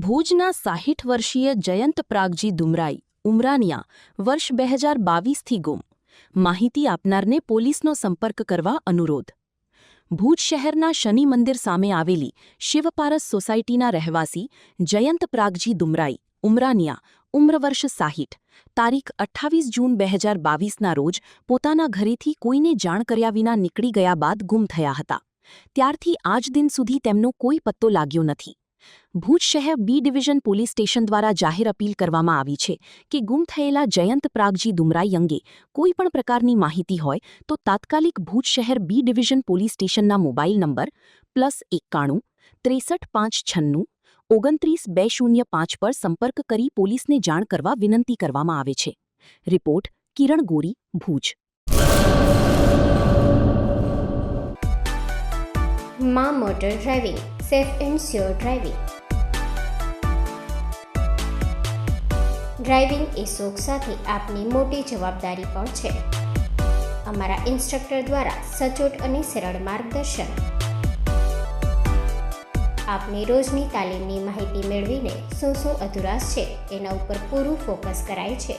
ભુજના 60 વર્ષીય જયંત પ્રાગજી દુમરાઈ ઉમરાનિયા વર્ષ 2022થી ગુમ. માહિતી આપનારને પોલીસનો સંપર્ક કરવા અનુરોધ. ભુજ શહેરના શનિ મંદિર સામે આવેલી શિવપારસ સોસાયટીના રહેવાસી જયંત પ્રાગજી દુમરાઈ ઉમરાનિયા ઉમ્ર વર્ષ 60 તારીખ 28 જૂન 2022ના રોજ પોતાના ઘરેથી કોઈને જાણ કર્યા વિના નીકળી ગયા બાદ ગુમ થયા હતા. ત્યારથી આજ દિન સુધી તેમનો કોઈ પત્તો લાગ્યો નથી. ભુજ શહેર બી ડિવિઝન પોલીસ સ્ટેશન દ્વારા જાહેર અપીલ કરવામાં આવી છે કે ગુમ થયેલા જયંત પ્રાગજી દુમરાઈ અંગે કોઈ પણ પ્રકારની માહિતી હોય તો તાત્કાલિક ભુજ શહેર બી ડિવિઝન પોલીસ સ્ટેશનના મોબાઈલ નંબર +91 63 596 29 205 પર સંપર્ક કરી પોલીસને જાણ કરવા વિનંતી કરવામાં આવે છે. રિપોર્ટ કિરણ ગોરી, ભુજ. માં motor driving, safe and sure driving. Driving એ શોખ સાથે આપની મોટી જવાબદારી પણ છે. અમારા ઇન્સ્ટ્રક્ટર દ્વારા સચોટ અને સરળ માર્ગદર્શન. આપની રોજની તાલીમની માહિતી મેળવીને શું અધુરાશ છે એના ઉપર પૂરું ફોકસ કરાય છે.